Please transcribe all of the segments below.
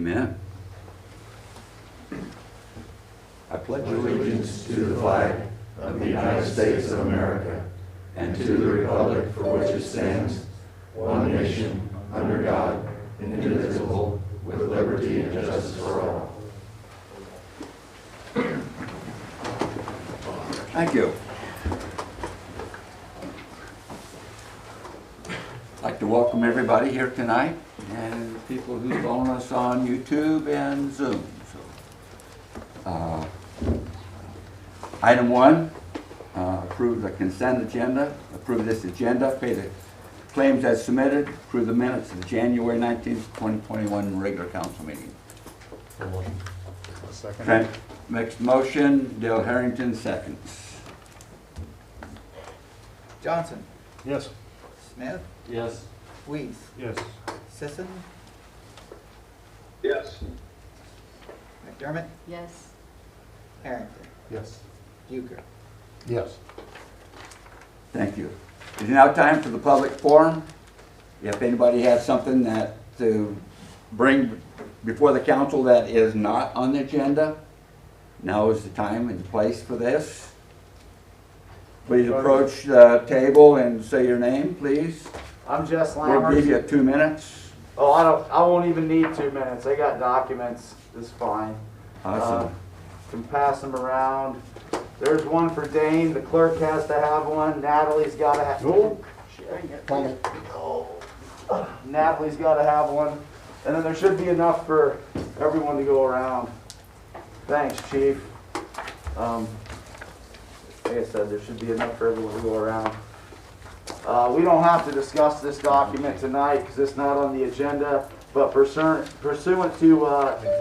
Amen. I pledge Allegiance to the flag of the United States of America and to the republic for which it stands, one nation, under God, indivisible, with liberty and justice for all. Thank you. I'd like to welcome everybody here tonight and people who follow us on YouTube and Zoom. Item 1, approve the consent agenda, approve this agenda, pay the claims as submitted, approve the minutes of the January 19th, 2021 regular council meeting. Second. Trent makes the motion, Dale Harrington seconds. Johnson, Yes. Smith, Yes. Weiss, Yes. Sisson, Yes. McDermott, Yes. Harrington, Yes. Euchre. Yes. Thank you. It is now time for the public forum. If anybody has something that to bring before the council that is not on the agenda, now is the time and place for this. Please approach the table and say your name, please. I'm Jess We'll give Lammers. you 2 minutes. Oh, I won't even need 2 minutes. I got documents. It's fine. Awesome. Can pass them around. There's one for Dane. The clerk has to have one. Natalie's got to have. Oh, sharing it. Oh. Natalie's got to have one. And then there should be enough for everyone to go around. Thanks, Chief. Like I said, there should be enough for everyone to go around. We don't have to discuss this document tonight because it's not on the agenda, but pursuant to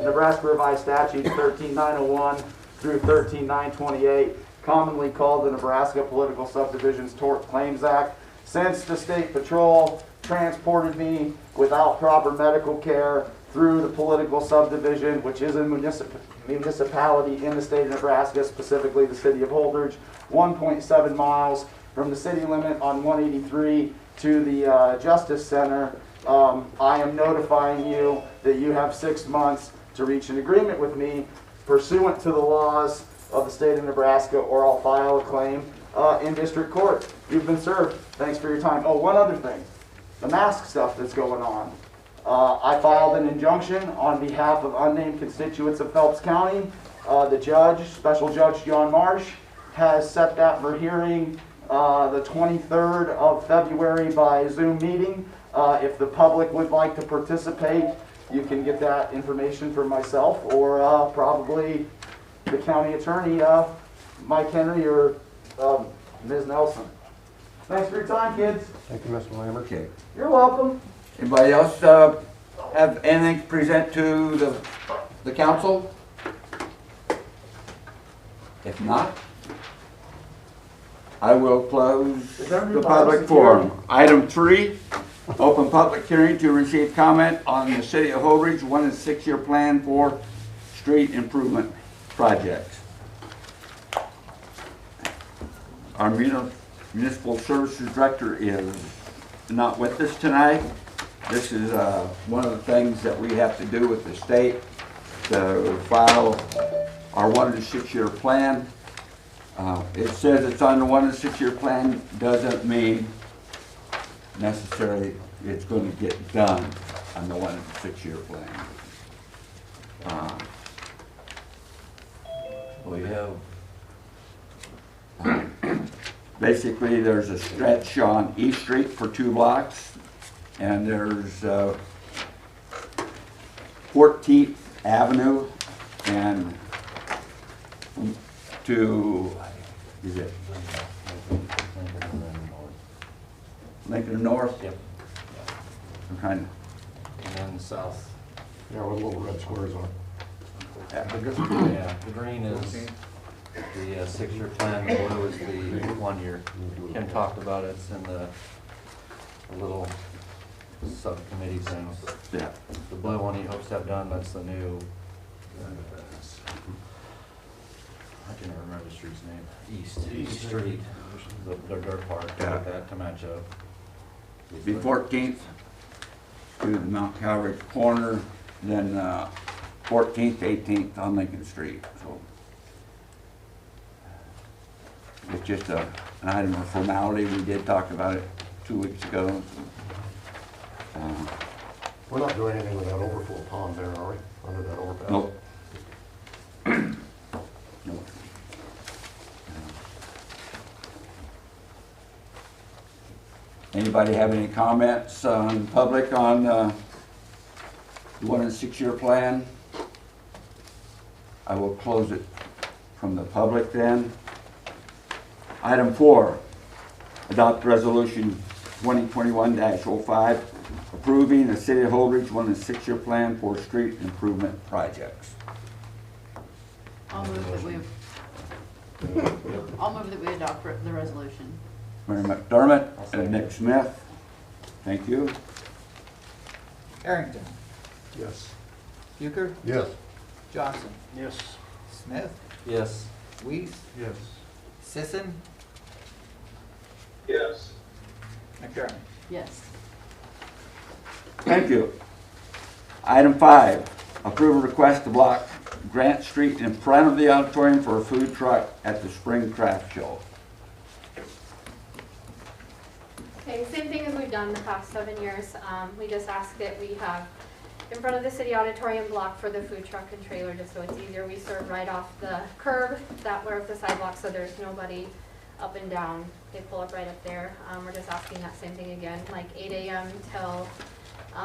Nebraska Revised Statutes 13901 through 13928, commonly called the Nebraska Political Subdivisions Tort Claims Act, since the State Patrol transported me without proper medical care through the political subdivision, which is a municipality in the state of Nebraska, specifically the city of Holdrege, 1.7 miles from the city limit on 183 to the Justice Center. I am notifying you that you have 6 months to reach an agreement with me pursuant to the laws of the state of Nebraska, or I'll file a claim in district court. You've been served. Thanks for your time. Oh, one other thing. The mask stuff that's going on. I filed an injunction on behalf of unnamed constituents of Phelps County. The judge, Special Judge John Marsh, has set that for hearing the 23rd of February by Zoom meeting. If the public would like to participate, you can get that information from myself or probably the county attorney, Mike Henry, or Ms. Nelson. Thanks for your time, kids. Thank you, Mr. Lambert. Okay. You're welcome. Anybody else have anything to present to the council? If not, I will close the public forum. Item 3, open public hearing to receive comment on the City of Holdrege 1 and 6 year plan for street improvement projects. Our municipal services director is not with us tonight. This is one of the things that we have to do with the state to file our 1 and 6 year plan. It says it's on the 1 and 6 year plan, doesn't mean necessarily it's going to get done on the 1 and 6 year plan. We have basically there's a stretch on East Street for 2 blocks, and there's 14th Avenue and to, is it Lincoln North? Yep. I'm trying And then south. Yeah, with little red squares on it. Yeah, the green is the 6 year plan, the blue is the 1 year. Kim talked about it, it's in the little subcommittee things. yeah. The blue one he hopes to have done, that's the new, I can't remember the street's name, East Street, the dirt park, Yeah. like that to match up. Be 14th to the Mount Calvary corner then 14th, 18th on Lincoln Street, so. It's just an item of formality. We did talk about it 2 weeks ago. We're not doing anything with that overflow pond there, are we? Under that overpass? Nope. Nope. Anybody have any comments on public on the 1 and 6 year plan? I will close it from the public then. Item 4, adopt resolution 2021-05, approving the City of Holdrege 1 and 6 year plan for street improvement projects. I'll move that we adopt the resolution. Mary McDermott and Nick Smith. Thank you. Harrington. Yes. Euchre. Yes. Johnson. Yes. Smith. Yes. Weiss. Yes. Sisson. Yes. McDermott. Yes. Thank you. Item 5, approve a request to block Grant Street in front of the auditorium for a food truck at the Spring Craft Show. Okay, same thing as we've done the past 7 years. We just ask that we have in front of the city auditorium block for the food truck and trailer, just so it's easier. We serve right off the curb, that where the sidewalk, so there's nobody up and down. They pull up right up there. We're just asking that same thing again, like 8 a.m. till,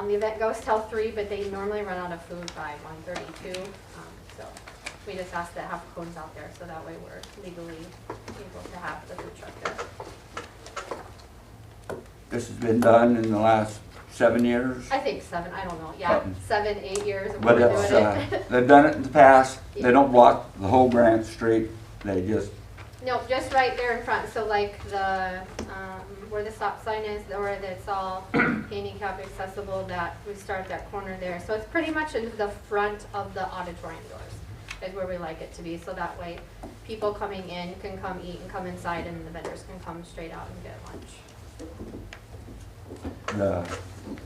the event goes till 3, but they normally run out of food by 1:32. So we just ask that have cones out there, so that way we're legally able to have the food truck there. This has been done in the last 7 years, I think 7, I don't know, yeah, 7, 8 years of but doing it's, it. they've done it in the past. They don't block the whole Grant Street. They just, No, just right there in front, so like the, where the stop sign is, or it's all handicap accessible, that, we start that corner there. So it's pretty much in the front of the auditorium doors, is where we like it to be, so that way people coming in can come eat and come inside, and the vendors can come straight out and get lunch. the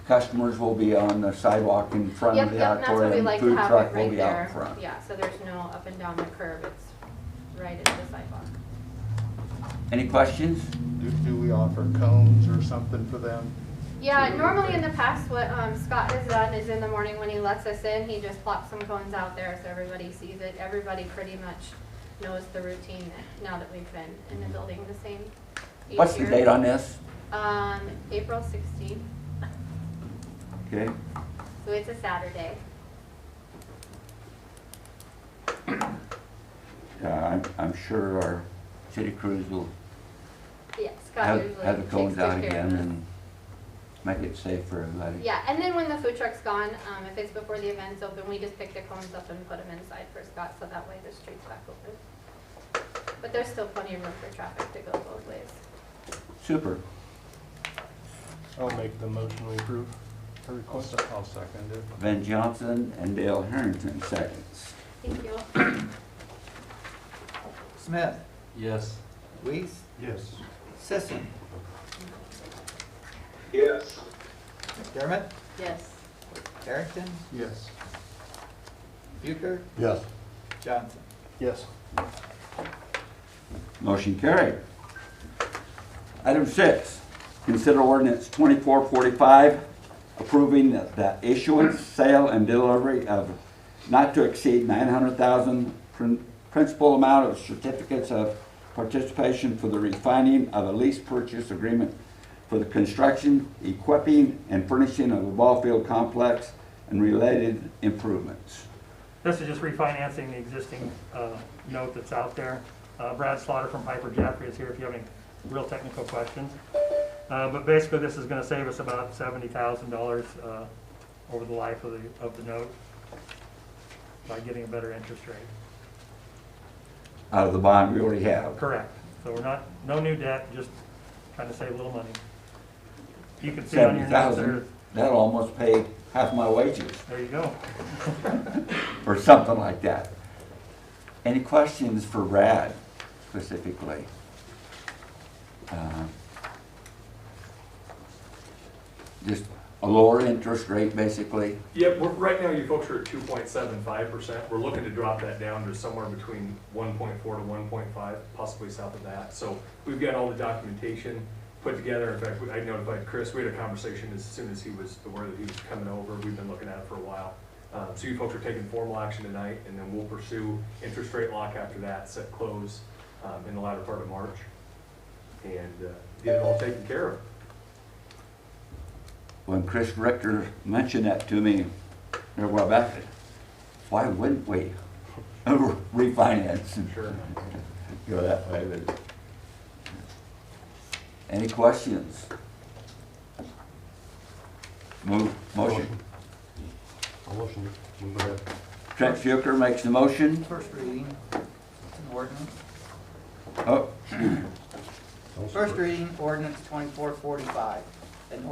customers will be on the sidewalk in front of Yep, the yep, and that's what we auditorium. like to Food have truck it will right be out in there. front. Yeah, so there's no up and down the curb, it's right at the sidewalk. Any questions? Do we offer cones or something for them? Yeah, normally in the past, what Scott has done is in the morning when he lets us in, he just plops some cones out there so everybody sees it. Everybody pretty much knows the routine now that we've been in the building the same each What's the year. date on this? April 16th, Okay. so it's a Saturday. I'm sure our city crews will Yeah, Scott have usually the takes cones good out care of again that. and make it safe for everybody. Yeah, and then when the food truck's gone, if it's before the event's open, we just pick the cones up and put them inside for Scott, so that way the street's back open. But there's still plenty of room for traffic to go both ways. Super. I'll make the motion we approve the request. I'll second it. Ben Johnson and Dale Harrington seconds. Thank you. Smith. Yes. Weiss. Yes. Sisson. Yes. McDermott. Yes. Harrington. Yes. Euchre. Yes. Johnson. Yes. Motion carried. Item 6, consider ordinance 2445, approving the issuance, sale, and delivery of not to exceed $900,000 principal amount of certificates of participation for the refining of a lease purchase agreement for the construction, equipping, and furnishing of a ball field complex and related improvements. This is just refinancing the existing note that's out there. Brad Slaughter from Piper Jaffray is here if you have any real technical questions. But basically, this is going to save us about $70,000 over the life of the note by getting a better interest rate. Out of the bond we already have. Correct. So we're not, no new debt, just trying to save a little money. You can see on your notes there. $70,000, that'll almost pay half my wages. There you go. Or something like that. Any questions for Brad specifically? Just a lower interest rate, basically. Yep, right now you folks are at 2.75%. We're looking to drop that down to somewhere between 1.4 to 1.5, possibly south of that. So we've got all the documentation put together. In fact, I notified Chris. We had a conversation as soon as he was aware that he was coming over. We've been looking at it for a while. So you folks are taking formal action tonight, and then we'll pursue interest rate lock after that, set close in the latter part of March, and get it all taken care of. When Chris Richter mentioned that to me a while back, why wouldn't we refinance and Sure. go that way? But any questions? Motion. I'll motion to move ahead. Trent Fuker makes the motion. First reading, it's an ordinance. Oh, First reading, ordinance 2445. An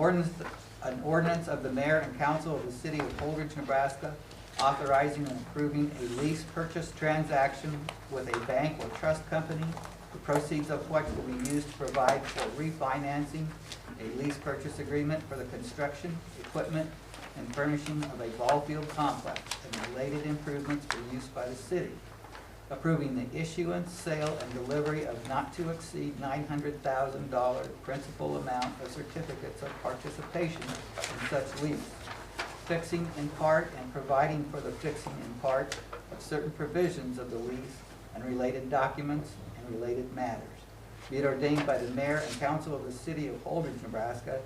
ordinance of the mayor and council of the city of Holdrege, Nebraska, authorizing and approving a lease purchase transaction with a bank or trust company, the proceeds of which will be used to provide for refinancing a lease purchase agreement for the construction, equipment, and furnishing of a ball field complex and related improvements for use by the city, approving the issuance, sale, and delivery of not to exceed $900,000 principal amount of certificates of participation in such lease, fixing in part and providing for the fixing in part of certain provisions of the lease and related documents and related matters. Be it ordained by the mayor and council of the city of Holdrege, Nebraska.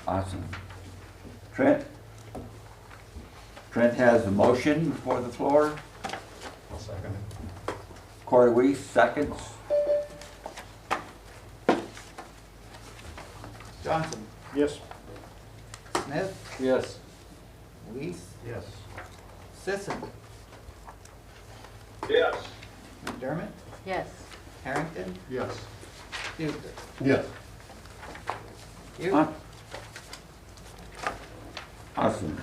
awesome. Trent has the motion before the floor. I'll second it. Corey Weiss seconds. Johnson, Yes. Smith, Yes. Weiss, Yes. Sisson, Yes. McDermott, Yes. Harrington, Yes. Duker. Yes. You? Huh? Awesome.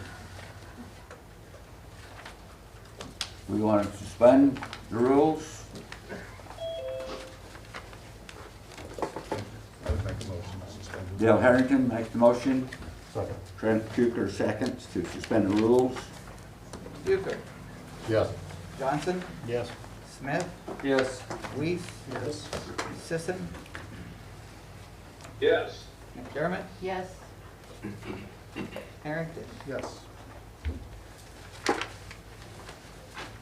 We want to suspend the rules. I would make a motion to suspend the Dale Harrington makes the motion. Second. Trent Fuker seconds to suspend the rules. Duker, Yes. Johnson, Yes. Smith, Yes. Weiss, Yes. Sisson, Yes. McDermott, Yes. Harrington. Yes.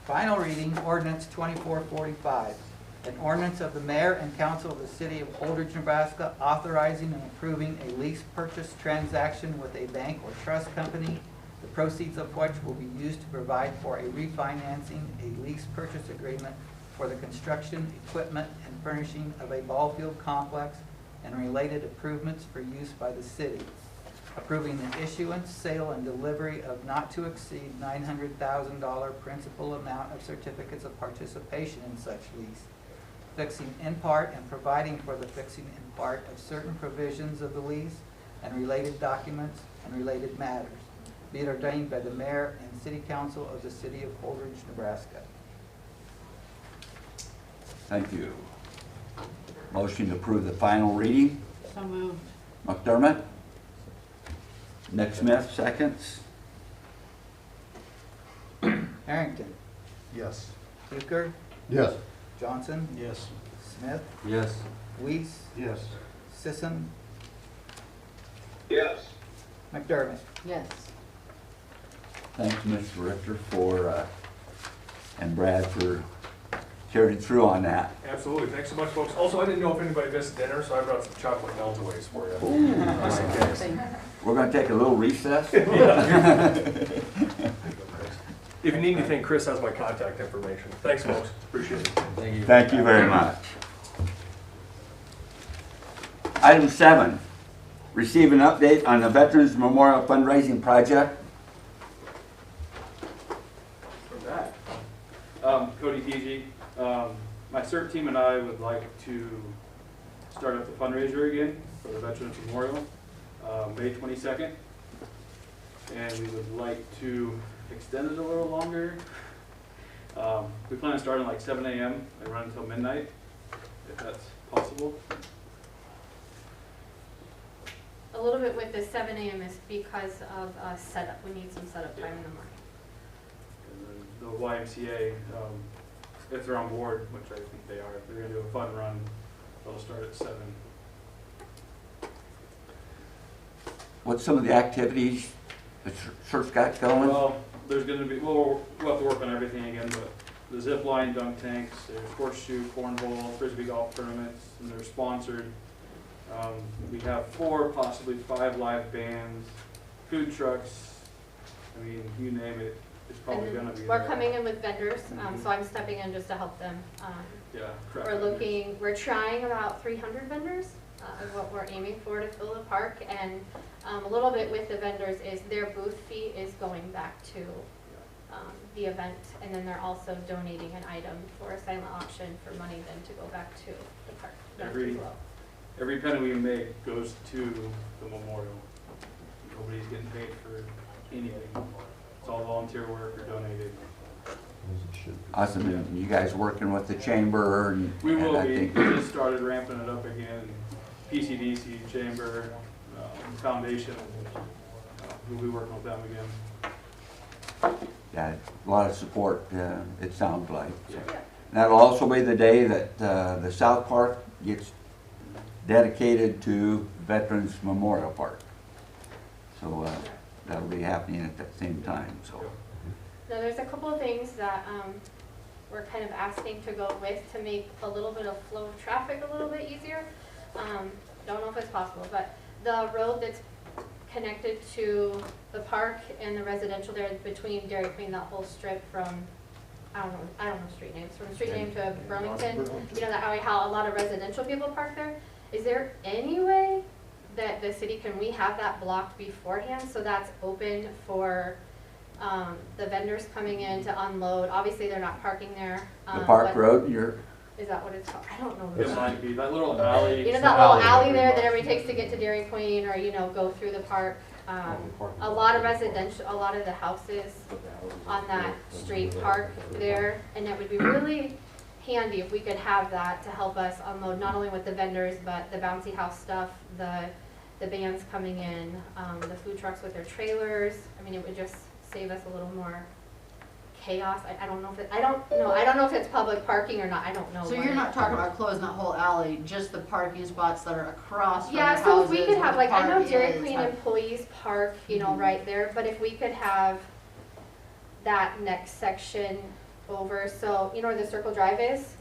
Final reading, ordinance 2445. An ordinance of the mayor and council of the city of Holdrege, Nebraska, authorizing and approving a lease purchase transaction with a bank or trust company, the proceeds of which will be used to provide for a refinancing a lease purchase agreement for the construction, equipment, and furnishing of a ball field complex and related improvements for use by the city, approving the issuance, sale, and delivery of not to exceed $900,000 principal amount of certificates of participation in such lease, fixing in part and providing for the fixing in part of certain provisions of the lease and related documents and related matters. Be it ordained by the mayor and city council of the city of Holdrege, Nebraska. Thank you. Motion to approve the final reading. So moved. McDermott. Nick Smith seconds. Harrington, Yes. Duker, Yes. Johnson, Yes. Smith, Yes. Weiss, Yes. Sisson, Yes. McDermott. Yes. Thanks, Mr. Richter, and Brad for carrying through on that. Absolutely. Thanks so much, folks. Also, I didn't know if anybody missed dinner, so I brought some chocolate meltaways for you. Just in case. We're going to take a little recess. If you need anything, Chris has my contact information. Thanks, folks. Appreciate it. Thank you. Thank you very much. Item 7, receive an update on the Veterans Memorial Fundraising Project. We're back. Cody Fiji. My CERT team and I would like to start up the fundraiser again for the Veterans Memorial, May 22nd. And we would like to extend it a little longer. We plan on starting like 7 a.m. and run until midnight, if that's possible. move it with the 7 a.m. is because of setup. We need some setup time in the morning. And then the YMCA, if they're on board, which I think they are, if they're gonna do a fun run, they'll start at 7. What's some of the activities the church got going? Well, there's gonna be, we'll have to work on everything again, but the zip line, dunk tanks, there's horseshoe, cornhole, frisbee golf tournaments, and they're sponsored. We have 4, possibly 5 live bands, food trucks. I mean, you name it, it's probably And gonna be we're there. coming in with vendors, so I'm stepping in just to help them. Yeah, correct. We're trying about 300 vendors, is what we're aiming for to fill the park. And a little bit with the vendors is their booth fee is going back to the event, and then they're also donating an item for a silent auction for money then to go back to the park. Every penny we make goes to the memorial. Nobody's getting paid for anything. It's all volunteer work or donated. Awesome, and you guys working with the chamber and. We will I be. think- We just started ramping it up again. PCDC, chamber, foundation, we'll be working with them again. Yeah, a lot of support, it sounds like. Yeah. That'll also be the day that the South Park gets dedicated to Veterans Memorial Park. So that'll be happening at that same time, so. Now, there's a couple of things that we're kind of asking to go with to make a little bit of flow of traffic a little bit easier. Don't know if it's possible, but the road that's connected to the park and the residential there between Dairy Queen, that whole strip from, I don't know street names, from street name to Burlington, you know, that how a lot of residential people park there. Is there any way that the city, can we have that blocked beforehand so that's open for the vendors coming in to unload? Obviously, they're not parking there. The park but- road, you're, Is that what it's called? I don't know. It might be that little alley. You know that little alley there that everybody takes to get to Dairy Queen, or, you know, go through the park? A lot of residential, a lot of the houses on that street park there, and it would be really handy if we could have that to help us unload, not only with the vendors, but the bouncy house stuff, the bands coming in, the food trucks with their trailers. I mean, it would just save us a little more chaos. I don't know if I don't know if it's public parking or not. I don't know. So you're not talking about closing that whole alley, just the parking spots that are across from Yeah, the so if houses we could where have, the like, I know park Dairy is, Queen like- employees park, you know, right there, but if we could have that next section over, so, you know where the Circle Drive is?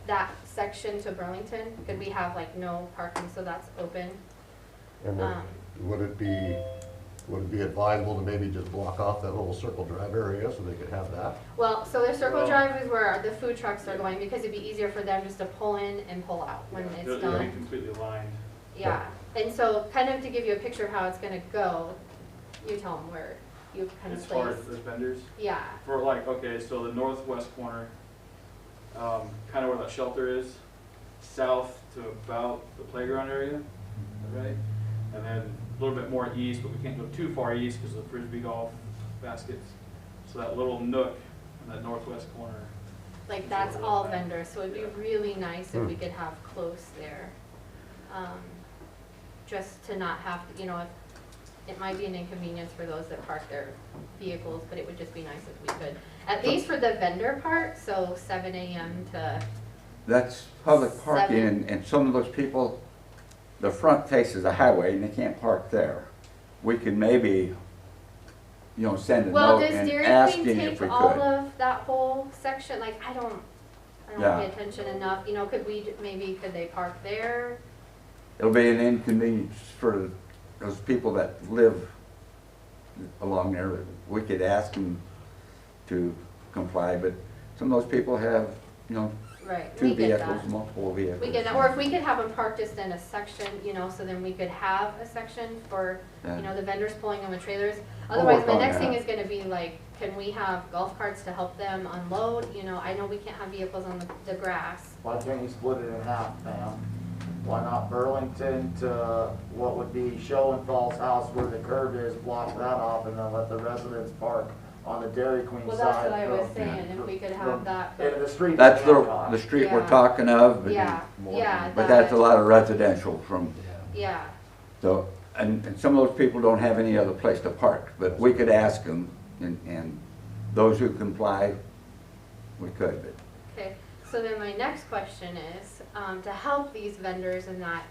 That section to Burlington, could we have like no parking, so that's open? And then, would it be advisable to maybe just block off that whole Circle Drive area so they could have that? Well, so the Circle Drive is where the food trucks are going, because it'd be easier for them just to pull in and pull out when it's It'll be done. completely lined. Yeah, and so kind of to give you a picture of how it's gonna go, you tell them where you kind of As far place. as the vendors, Yeah, for like, okay, so the northwest corner, kind of where that shelter is, south to about the playground area, right? And then a little bit more east, but we can't go too far east because of the frisbee golf baskets. So that little nook in that northwest corner. like that's all vendors, so it'd be really nice if we could have close there. Just to not have, to, you know, it might be an inconvenience for those that park their vehicles, but it would just be nice if we could. At least for the vendor part, so 7 a.m. to, that's public parking, 7. and some of those people, the front faces the highway and they can't park there. We could maybe, you know, send a well, note does and Dairy asking Queen if we take all could. of that whole section? Like, I don't Yeah. pay attention enough, you know, could they park there? It'll be an inconvenience for those people that live along there. We could ask them to comply, but some of those people have, you know, Right, two we get vehicles, that. multiple vehicles. We get that, or if we could have them parked just in a section, you know, so then we could have a section for, Yeah. you know, the vendors pulling in with trailers. We'll Otherwise, work my on next thing that. is gonna be like, can we have golf carts to help them unload? You know, I know we can't have vehicles on the grass. Why can't you split it in half, ma'am? Why not Burlington to what would be Schoenfall's house where the curb is, block that off, and then let the residents park on the Dairy Queen Well, side? that's what I was from- saying, if we could have that, Into but, the street. That's in Hancock. the street we're Yeah. talking of, but, yeah, yeah, but that's a lot of residential from, yeah. so and some of those people don't have any other place to park, but we could ask them, and those who comply, we could, but. Okay, so then my next question is, to help these vendors in that,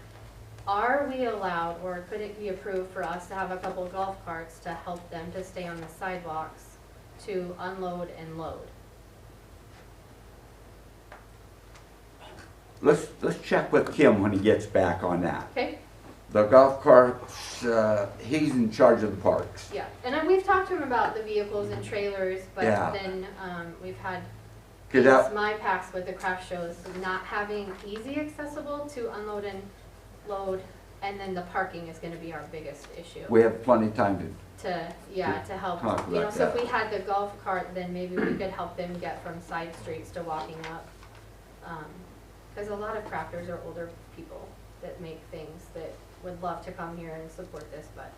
are we allowed, or could it be approved for us to have a couple golf carts to help them to stay on the sidewalks to unload and load? Let's check with Kim when he gets back on that. Okay? The golf carts, he's in charge of the parks. Yeah, and then we've talked to him about the vehicles and trailers, but Yeah. then, we've had, 'Cause that- my past with the craft shows, not having easy accessible to unload and load, and then the parking is gonna be our biggest issue. We have plenty of time To help, talk you know, about so if that. we had the golf cart, then maybe we could help them get from side streets to walking up. Cause a lot of crafters are older people that make things that would love to come here and support this, but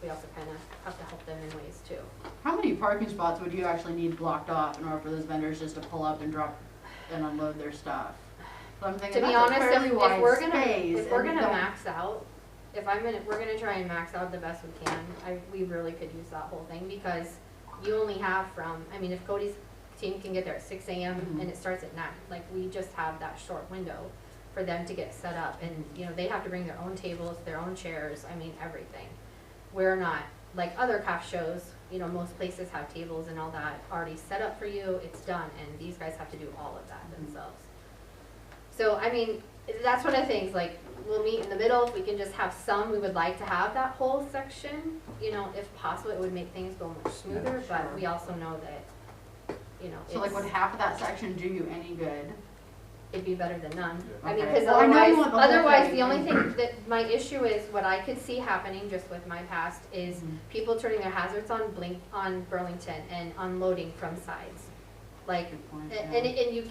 we also kinda have to help them in ways too. How many parking spots would you actually need blocked off in order for those vendors just to pull up and drop and unload their stuff? So I'm thinking To be that's a honest, fairly if wide we're gonna, space, if we're and gonna don't- max out, we're gonna try and max out the best we can, we really could use that whole thing, because you only have if Cody's team can get there at 6 AM Mhm. and it starts at 9, like, we just have that short window for them to get set up, and, you know, they have to bring their own tables, their own chairs, everything. We're not, like other craft shows, you know, most places have tables and all that already set up for you, it's done, and these guys have to do all of that themselves. So, that's one of the things, like, we'll meet in the middle, if we can just have some, we would like to have that whole section, you know, if possible, it would make things go much smoother, but we also know that, you know, So like would half of that section do you any good? it'd be better than none. Okay. Because Well, I know you want the whole otherwise, thing. the only thing that my issue is, what I could see happening just with my past is Mhm. people turning their hazards on Burlington and unloading from sides. Like, Good point, and yeah.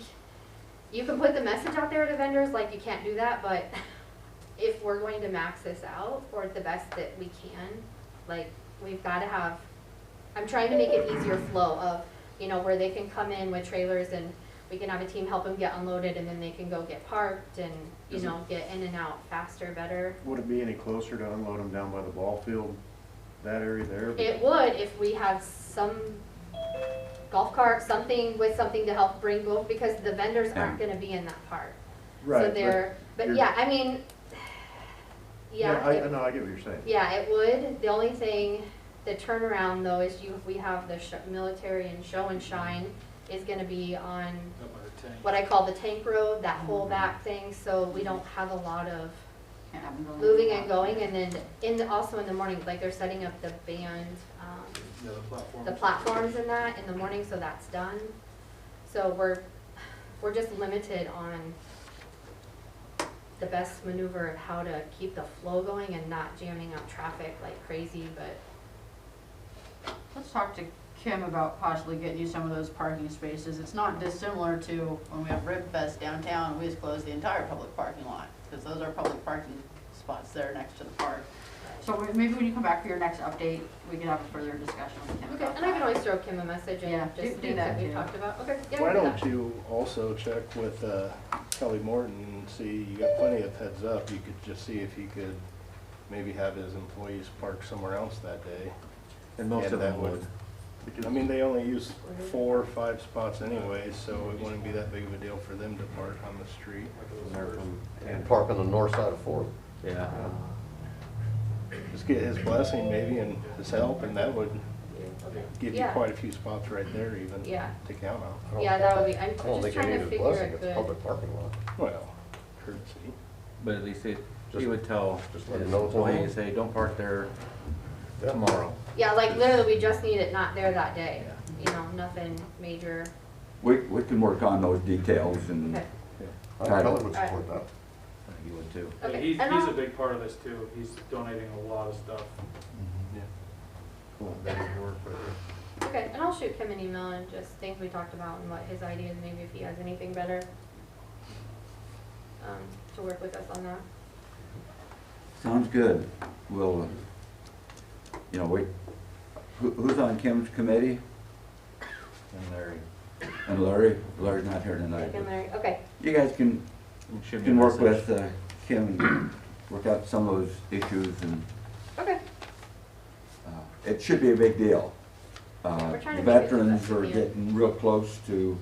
you can put the message out there to vendors, like, you can't do that, but if we're going to max this out, or the best that we can, like, we've gotta have, I'm trying to make it easier flow of, you know, where they can come in with trailers and we can have a team help them get unloaded, and then they can go get parked and, you know, get in and out faster, better. Would it be any closer to unload them down by the ball field, that area there? It would if we had some golf cart, something with something to help bring both, because the vendors aren't gonna be in that part. Right, So they're, but you're- yeah, I know, I get what you're saying. Yeah, it would. The only thing, the turnaround though, is if we have the military and show and shine is gonna be on what I call the tank road, that whole back thing, so we don't have a lot of Can't have them going moving in and going, and then also in the morning, like, they're setting up the band, The platform. the platforms in that in the morning, so that's done. So we're just limited on the best maneuver of how to keep the flow going and not jamming up traffic like crazy, but Let's talk to Kim about possibly getting you some of those parking spaces. It's not dissimilar to when we have Rib Fest downtown, we just close the entire public parking lot, because those are public parking spots there next to the park. So maybe when you come back for your next update, we can have a further discussion with Kim okay, about and I can that. always throw Kim a message Yeah, and do just things that that we've too. talked about. Okay, yeah, Why I can do don't that. you also check with Kelly Morton and see, you got plenty of heads up, you could just see if he could maybe have his employees park somewhere else that day. And most And of them that would. I mean, they only use 4 or 5 spots anyways, so it wouldn't be that big of a deal for them to park on the street. And park on the north side of Fourth. Yeah. Just get his blessing maybe and his help, and that would give you Yeah. quite a few spots right there even Yeah. to count on. Yeah, that would be, I'm I don't just think you trying need to his figure blessing, a it's good. public parking lot. Well, courtesy. But at least he Just- would tell just his let him know it's on. employees, say, don't park there Yeah. tomorrow. Yeah, like literally, we just need it not there that day, you know, nothing major. We can work on those details and, Okay, I think Kelly would support that. I think you would too. Yeah, okay. he's And a I'll- big part of this too. He's donating a lot of stuff. Cool, that would work for you. Okay, and I'll shoot Kim an email and just things we talked about and what his ideas, maybe if he has anything better, to work with us on that. sounds good. We'll, who's on Kim's committee? And Larry. And Larry's not here tonight. Kim, Larry, okay, You guys can Should be a work message. with Kim and work out some of those issues and okay. it should be a big deal. We're trying to The make it the veterans best are we can. getting real close to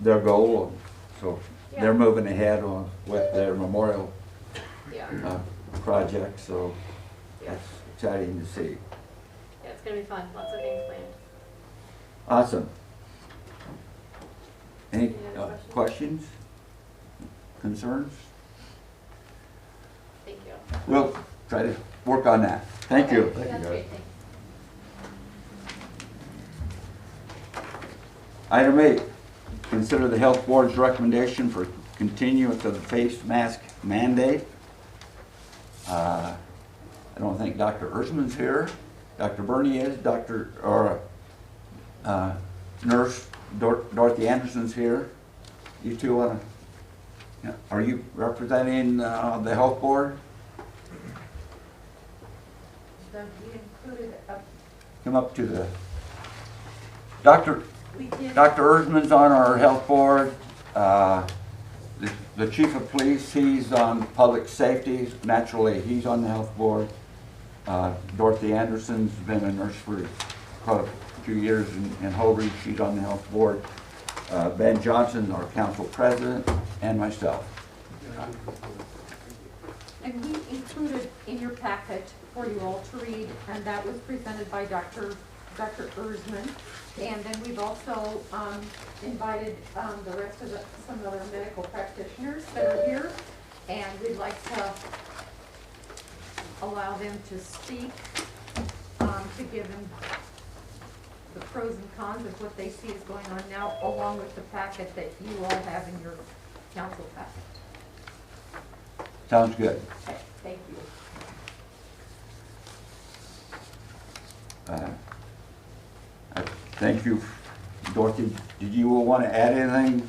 their goal, so Yeah. they're moving ahead with their memorial Yeah, project, so yeah, that's exciting to see. yeah, it's gonna be fun, lots of things planned. Awesome. Any Any other questions? Concerns? Thank you. We'll try to work on that. Thank you. Okay, that's great, thanks. Item 8, consider the health board's recommendation for continuance of the face mask mandate. I don't think Dr. Erzman's here. Dr. Bernie is. Nurse Dorothy Anderson's here. You two want to, are you representing the health board? So we included Come up to the, Dr. Erzman's on our health board. The chief of police, he's on public safety. Naturally, he's on the health board. Dorothy Anderson's been a nurse for quite a few years in Holdrege. She's on the health board. Ben Johnson, our council president, and myself. And we included in your packet for you all to read, and that was presented by Dr. Erzman. And then we've also invited the rest of some other medical practitioners that are here, and we'd like to allow them to speak, to give them the pros and cons of what they see is going on now, along with the packet that you all have in your council packet. Sounds good. Okay, thank you. Thank you, Dorothy. Did you want to add anything,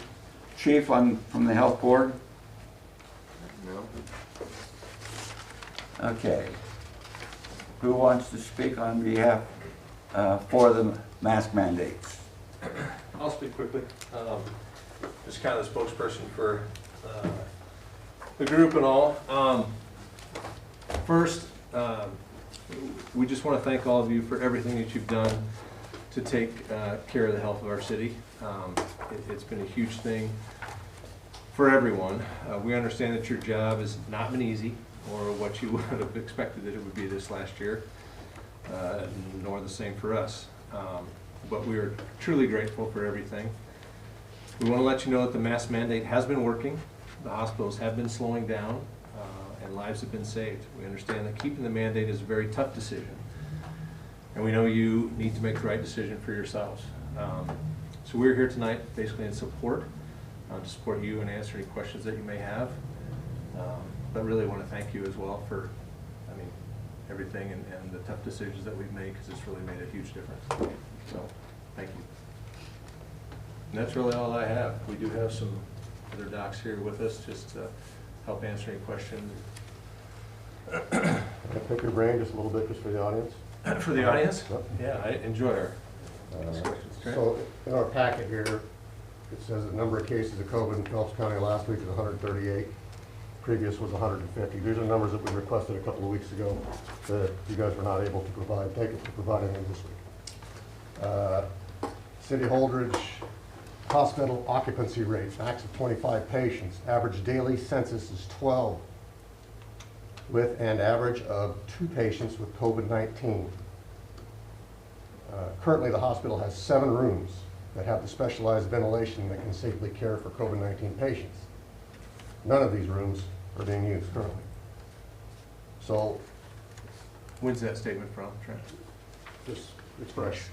Chief, from the health board? No. Okay. Who wants to speak on behalf for the mask mandates? I'll speak quickly. Just kind of the spokesperson for the group and all. First, we just want to thank all of you for everything that you've done to take care of the health of our city. It's been a huge thing for everyone. We understand that your job has not been easy, or what you would have expected that it would be this last year, nor the same for us. But we are truly grateful for everything. We want to let you know that the mask mandate has been working. The hospitals have been slowing down, and lives have been saved. We understand that keeping the mandate is a very tough decision. And we know you need to make the right decision for yourselves. So we're here tonight basically in support, to support you and answer any questions that you may have. But really want to thank you as well for, everything and the tough decisions that we've made, because it's really made a huge difference. So, thank you. And that's really all I have. We do have some other docs here with us just to help answer any questions. Can I pick your brain just a little bit, just for the audience? For the audience? Yep. Yeah, I enjoy our questions. So in our packet here, it says the number of cases of COVID in Phelps County last week was 138. Previous was 150. These are numbers that we requested a couple of weeks ago that you guys were not able to provide. Thank you for providing them this week. City Holdrege hospital occupancy rate, max of 25 patients. Average daily census is 12, with an average of 2 patients with COVID-19. Currently, the hospital has 7 rooms that have the specialized ventilation that can safely care for COVID-19 patients. None of these rooms are being used currently. So, When's that statement from, Trent? it's fresh.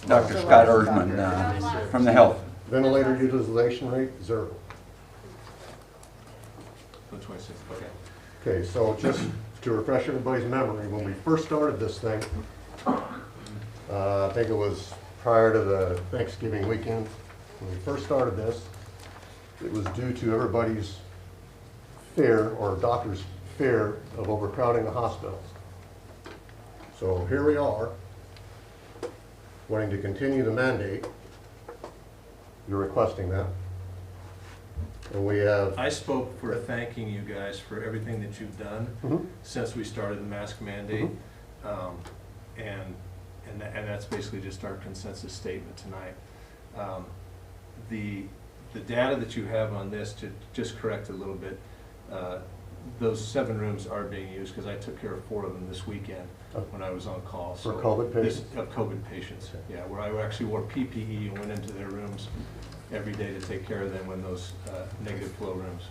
Dr. Scott Erzman from the health. Ventilator utilization rate, 0. The 26th, okay. Okay, so just to refresh everybody's memory, when we first started this thing, I think it was prior to the Thanksgiving weekend, when we first started this, it was due to everybody's fear, or doctors' fear, of overcrowding the hospitals. So here we are, wanting to continue the mandate. You're requesting that. And we have... I spoke for thanking you guys for everything that you've done since we started the mask mandate. And that's basically just our consensus statement tonight. The data that you have on this, to just correct a little bit, those 7 rooms are being used, because I took care of 4 of them this weekend when I was on call. For COVID patients? Of COVID patients, yeah, where I actually wore PPE and went into their rooms every day to take care of them when those negative flow rooms.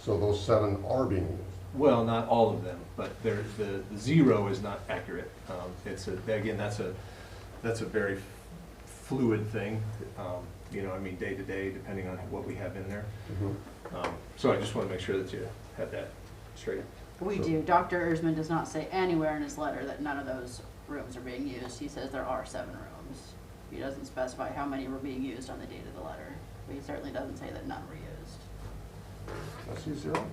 So those 7 are being used? Well, not all of them, but the 0 is not accurate. Again, that's a very fluid thing, you know, I mean, day to day, depending on what we have in there. So I just want to make sure that you have that straight. We do. Dr. Erzman does not say anywhere in his letter that none of those rooms are being used. He says there are 7 rooms. He doesn't specify how many were being used on the date of the letter, but he certainly doesn't say that none were used. I see 0.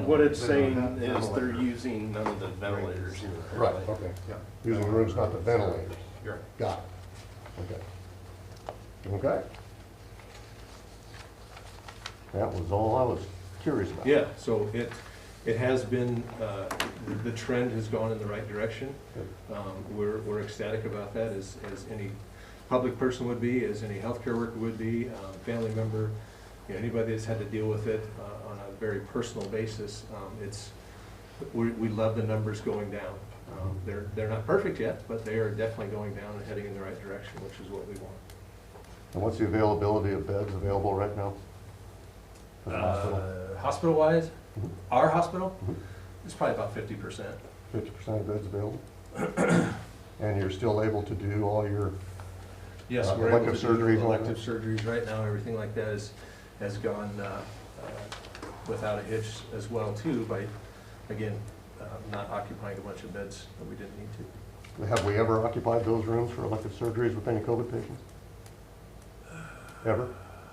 What it's saying is they're using none of the ventilators. Right, okay, yeah. Using the rooms, not the ventilators. Got it. Okay. Okay. That was all I was curious about. Yeah, so it has been, the trend has gone in the right direction. We're ecstatic about that, as any public person would be, as any healthcare worker would be, family member, you know, anybody that's had to deal with it on a very personal basis. We love the numbers going down. They're not perfect yet, but they are definitely going down and heading in the right direction, which is what we want. And what's the availability of beds available right now? For the hospital? Hospital-wise, our hospital, it's probably about 50%. 50% of beds available? And you're still able to do all your Yes, we're able elective to do surgeries? elective surgeries right now. Everything like that has gone without a hitch as well too, by, again, not occupying a bunch of beds that we didn't need to. Have we ever occupied those rooms for elective surgeries with any COVID patients? Ever?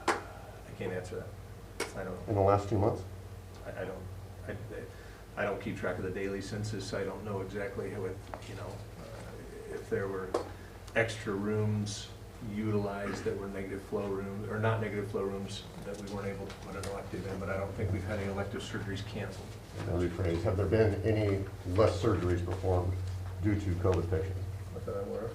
I can't answer that. I don't know. In the last 2 months? I don't keep track of the daily census. I don't know exactly how it, you know, if there were extra rooms utilized that were negative flow rooms, or not negative flow rooms, that we weren't able to put an elective in, but I don't think we've had any elective surgeries canceled. And rephrase, have there been any less surgeries performed due to COVID patients? Not that I'm aware of.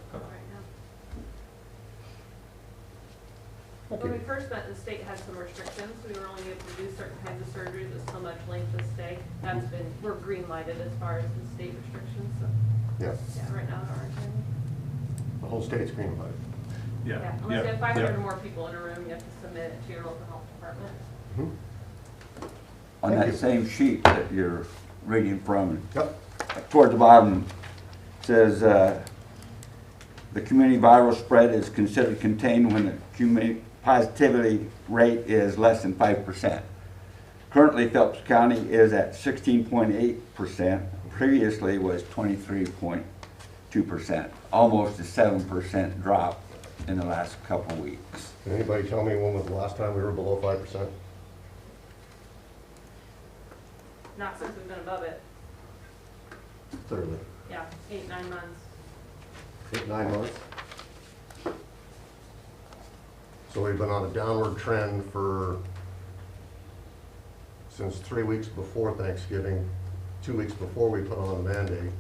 When we first met, the state had some restrictions. We were only able to do certain kinds of surgeries with so much length of stay. We're green lighted as far as the state restrictions, so. Yeah. Yeah, right now there aren't any. The whole state's green lighted. Yeah. Unless you have 500 or more people in a room, you have to submit it to your local health department. On that same sheet that you're reading from, Yep. toward the bottom, says, the community viral spread is considered contained when the community positivity rate is less than 5%. Currently, Phelps County is at 16.8%. Previously was 23.2%, almost a 7% drop in the last couple of weeks. Can anybody tell me when was the last time we were below 5%? Not since we've been above it. Clearly. Yeah, 8, 9 months. 8, 9 months? So we've been on a downward trend since 3 weeks before Thanksgiving, 2 weeks before we put on the mandate.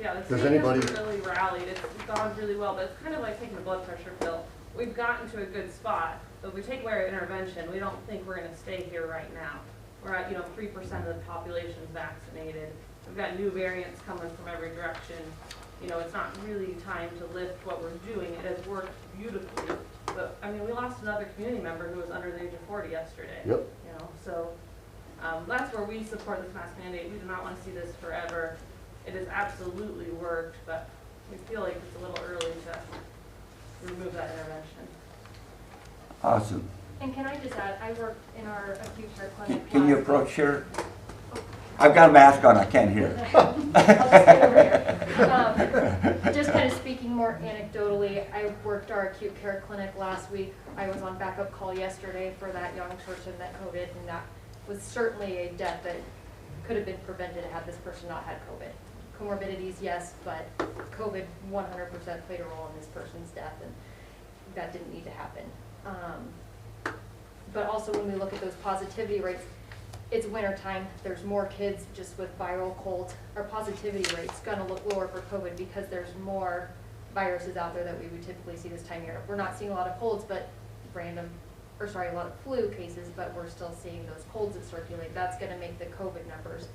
Yeah, the Does state anybody- hasn't really rallied. It's gone really well, but it's kind of like taking a blood pressure pill. We've gotten to a good spot, but if we take away our intervention, we don't think we're going to stay here right now. We're at, 3% of the population's vaccinated. We've got new variants coming from every direction. It's not really time to lift what we're doing. It has worked beautifully. But, we lost another community member who was under the age of 40 yesterday. Yep. So that's where we support this mask mandate. We do not want to see this forever. It has absolutely worked, but we feel like it's a little early to remove that intervention. Awesome. And can I just add, I work in our acute care clinic. Can you approach here? I've got a mask on, I can't hear. I'll just get over here. Just kind of speaking more anecdotally, I worked our acute care clinic last week. I was on backup call yesterday for that young person that COVID, and that was certainly a death that could have been prevented had this person not had COVID. Comorbidities, yes, but COVID 100% played a role in this person's death, and that didn't need to happen. But also when we look at those positivity rates, it's winter time, there's more kids just with viral colds. Our positivity rate's gonna look lower for COVID because there's more viruses out there that we would typically see this time of year. We're not seeing a lot of colds, but a lot of flu cases, but we're still seeing those colds that circulate. That's gonna make the COVID numbers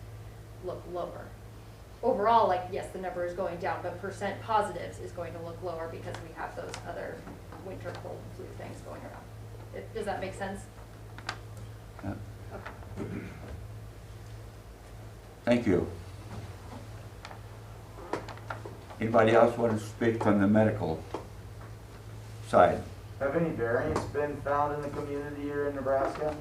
look lower. Overall, like, yes, the number is going down, but percent positives is going to look lower because we have those other winter cold and flu things going around. Does that make sense? Thank you. Anybody else want to speak from the medical side? Have any variants been found in the community here in Nebraska?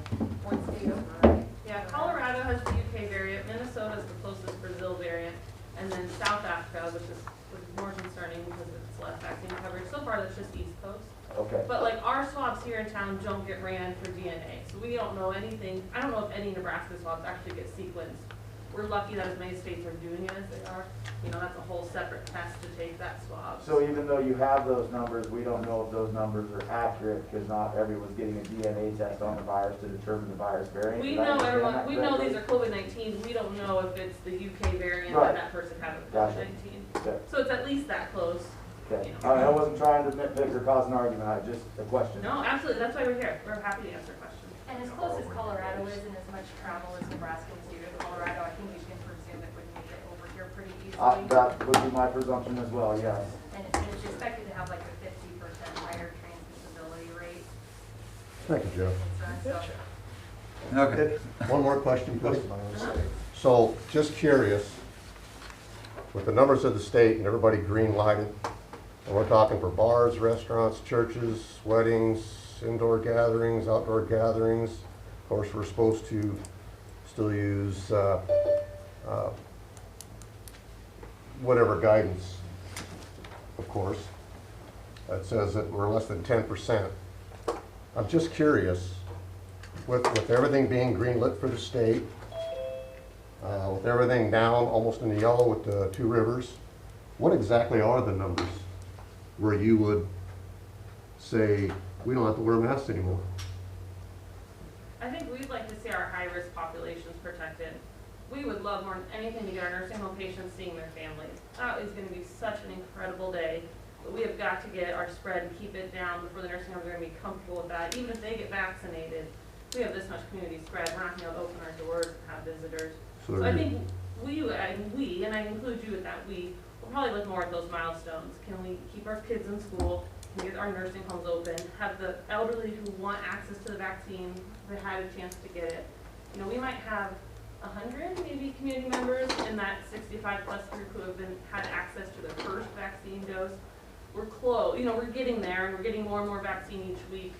Yeah, Colorado has the UK variant, Minnesota is the closest Brazil variant, and then South Africa, which is more concerning because it's less vaccine coverage. So far, that's just East Coast. Okay. But like our swabs here in town don't get ran for DNA, so we don't know anything. I don't know if any Nebraska swabs actually get sequenced. We're lucky that as many states are doing it as they are. You know, that's a whole separate test to take that swab. So even though you have those numbers, we don't know if those numbers are accurate because not everyone's getting a DNA test on the virus to determine the virus variant. We Did I know understand everyone, that we know these correctly? are COVID-19. We don't know if it's the UK variant Right. that that person had with Gotcha. COVID-19. Okay. So it's at least that close. Okay. You know. I wasn't trying to nitpick or cause an argument, I just a question. No, absolutely. That's why we're here. We're happy to answer questions. And as close as Colorado is and as much travel as Nebraskans do to Colorado, I think we can presume it would make it over here pretty easily. That would be my presumption as well, yes. And it's expected to have like a 50% higher transmissibility rate. Thank you, Joe. So, Okay. One more question, please. So, just curious, with the numbers of the state and everybody green lighted, and we're talking for bars, restaurants, churches, weddings, indoor gatherings, outdoor gatherings. Of course, we're supposed to still use whatever guidance, of course. That says that we're less than 10%. I'm just curious, with everything being green lit for the state, with everything down almost in the yellow with the two rivers, what exactly are the numbers where you would say we don't have to wear masks anymore? I think we'd like to see our high-risk populations protected. We would love more than anything to get our nursing home patients seeing their families. That is going to be such an incredible day. But we have got to get our spread and keep it down before the nursing homes are going to be comfortable with that. Even if they get vaccinated, we have this much community spread. We're not going to be able to open our doors and have visitors. So I think we, and I include you with that, we'll probably look more at those milestones. Can we keep our kids in school? Can we get our nursing homes open? Have the elderly who want access to the vaccine, who had a chance to get it? You know, we might have 100 maybe community members in that 65 plus group who have had access to their first vaccine dose. We're close, you know, we're getting there and we're getting more and more vaccine each week.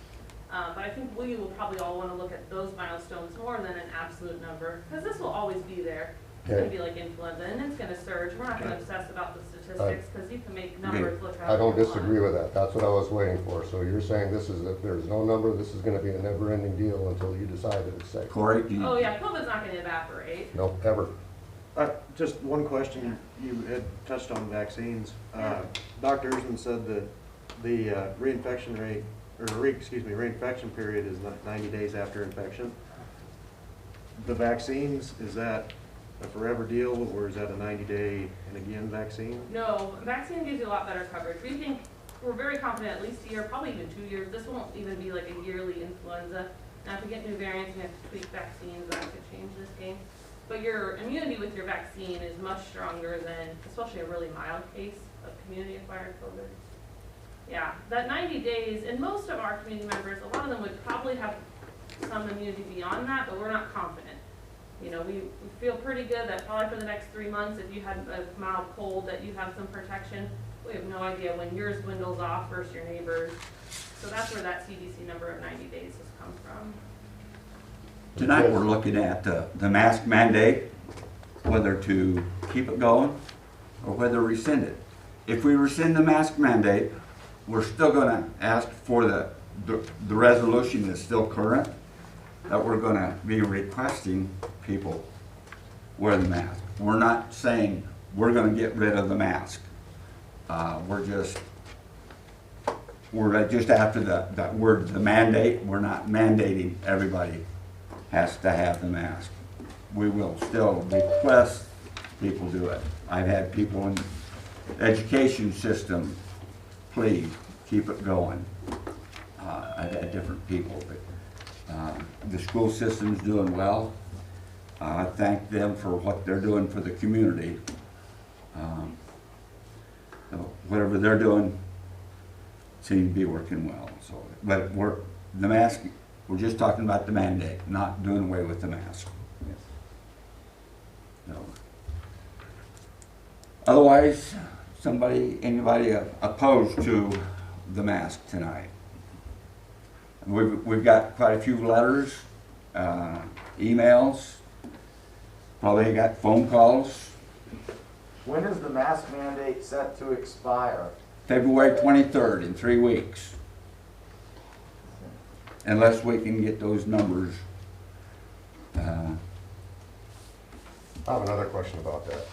But I think we will probably all want to look at those milestones more than an absolute number, because this will always be there. It's going to be like influenza, and it's going to surge. We're not going to obsess about the statistics, because you can make numbers look I don't disagree with that. That's what I was waiting for. So you're saying this is, if there's no number, this is going to be a never-ending deal until you decide that it's safe? Corey, do you? Oh yeah, COVID's not going to evaporate. No, ever. Just one question, you had touched on vaccines. Dr. Ersman said that the reinfection rate, or reinfection period is 90 days after infection. The vaccines, is that a forever deal, or is that a 90-day and again vaccine? No, vaccine gives you a lot better coverage. We think, we're very confident at least a year, probably even 2 years. This won't even be like a yearly influenza. Now if we get new variants, we have to tweak vaccines, that could change this game. But your immunity with your vaccine is much stronger than, especially a really mild case of community-acquired COVID. Yeah, that 90 days, and most of our community members, a lot of them would probably have some immunity beyond that, but we're not confident. You know, we feel pretty good that probably for the next 3 months, if you had a mild cold, that you have some protection. We have no idea when yours dwindles off versus your neighbors. So that's where that CDC number of 90 days has come from. Tonight, we're looking at the mask mandate, whether to keep it going or whether to rescind it. If we rescind the mask mandate, we're still going to ask for the resolution that's still current, that we're going to be requesting people wear the mask. We're not saying we're going to get rid of the mask. We're just after that word, the mandate. We're not mandating everybody has to have the mask. we will still request people do it. I've had people in the education system, please, keep it going. I've had different people, but the school system's doing well. I thank them for what they're doing for the community. So whatever they're doing seems to be working well. So, but the mask, we're just talking about the mandate, not doing away with the mask. So, otherwise, anybody opposed to the mask tonight? We've got quite a few letters, emails, probably got phone calls. When is the mask mandate set to expire? February 23rd, in 3 weeks. Unless we can get those numbers. I have another question about that.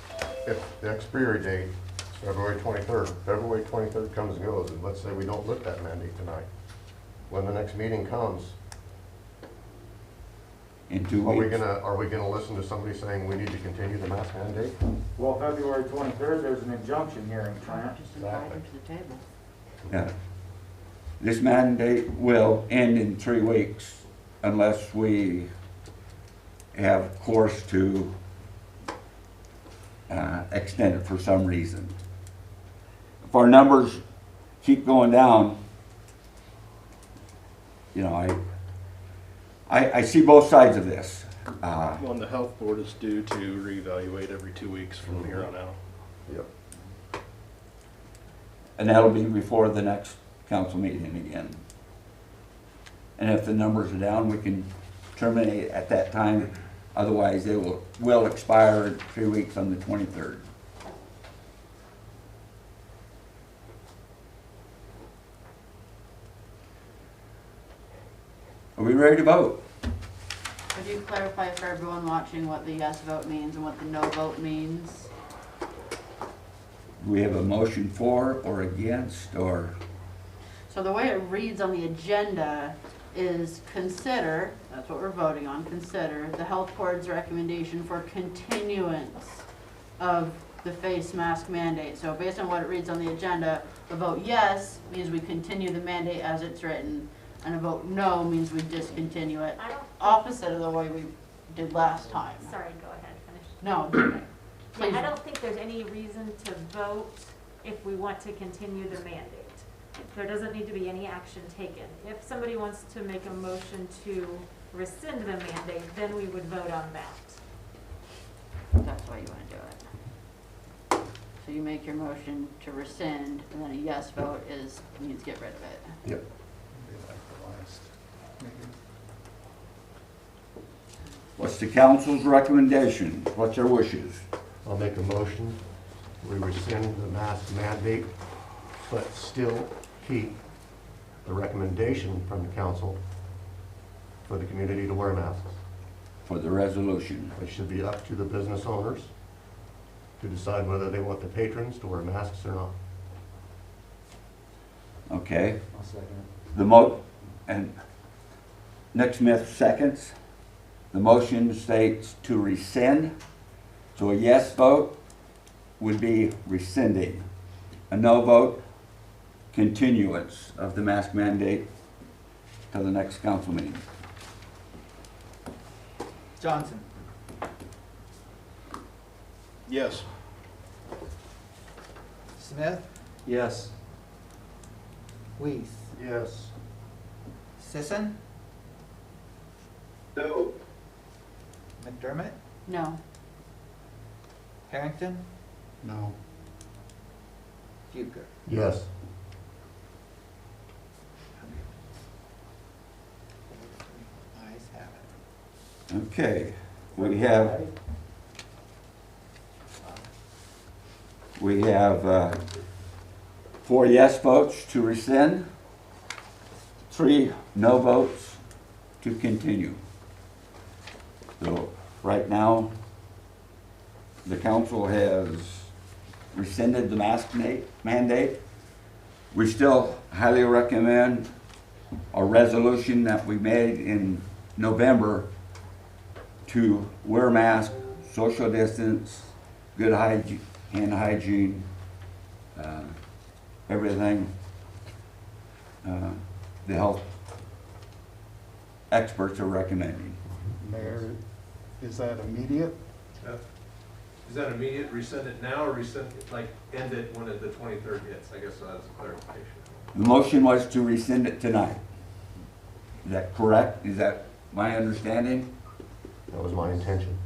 If the expiry date is February 23rd comes and goes, and let's say we don't lift that mandate tonight. When the next meeting comes, In 2 are weeks. we gonna listen to somebody saying we need to continue the mask mandate? Well, February 23rd, there's an injunction hearing, Trent. Just invite him to the table. Yeah. This mandate will end in 3 weeks unless we have course to extend it for some reason. If our numbers keep going down, you know, I see both sides of this. Well, and the health board is due to reevaluate every 2 weeks from here on out. Yep. And that'll be before the next council meeting again. And if the numbers are down, we can terminate at that time. Otherwise, they will expire in 3 weeks on the 23rd. Are we ready to vote? Could you clarify for everyone watching what the yes vote means and what the no vote means? Do we have a motion for or against, or? So the way it reads on the agenda is consider, that's what we're voting on, consider the health board's recommendation for continuance of the face mask mandate. So based on what it reads on the agenda, a vote yes means we continue the mandate as it's written, and a vote no means we discontinue it. Opposite of the way we did last time. Sorry, go ahead, finish. No, please. I don't think there's any reason to vote if we want to continue the mandate. There doesn't need to be any action taken. If somebody wants to make a motion to rescind the mandate, then we would vote on that. That's why you want to do it. So you make your motion to rescind, and then a yes vote means get rid of it. Yep. What's the council's recommendation? What's their wishes? I'll make a motion, we rescind the mask mandate, but still keep the recommendation from the council for the community to wear masks. For the resolution. It should be up to the business owners to decide whether they want the patrons to wear masks or not. Okay. I'll second And Nick Smith seconds. The motion states to rescind. So a yes vote would be rescinding. A no vote, continuance of the mask mandate till the next council meeting. Johnson. Yes. Smith. Yes. Weiss. Yes. Sisson. No. McDermott. No. Harrington. No. Fuker. Yes. Ayes have it. Okay, we have 4 yes votes to rescind, 3 no votes to continue. So right now, the council has rescinded the mask mandate. We still highly recommend a resolution that we made in November to wear masks, social distance, good hygiene, hand hygiene, everything the health experts are recommending. Mayor, is that immediate? Is that immediate, rescind it now, or rescind, like, end it when the 23rd hits? I guess that's a clarification. The motion was to rescind it tonight. Is that correct? Is that my understanding? That was my intention.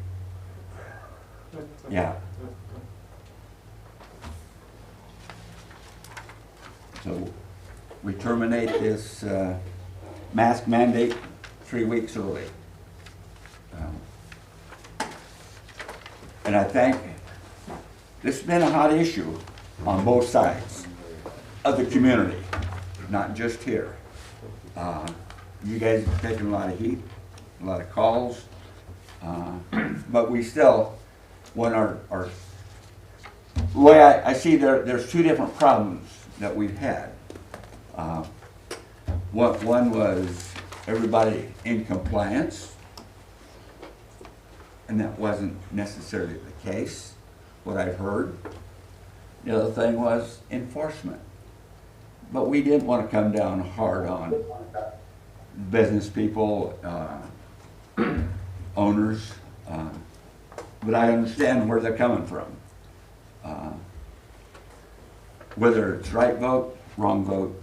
Yeah. So we terminate this mask mandate 3 weeks early. And I think this has been a hot issue on both sides of the community, not just here. You guys have taken a lot of heat, a lot of calls, but we still want our the way I see there's two different problems that we've had. One was everybody in compliance, and that wasn't necessarily the case, what I've heard. The other thing was enforcement. But we didn't want to come down hard on business people, owners, but I understand where they're coming from. Whether it's right vote, wrong vote,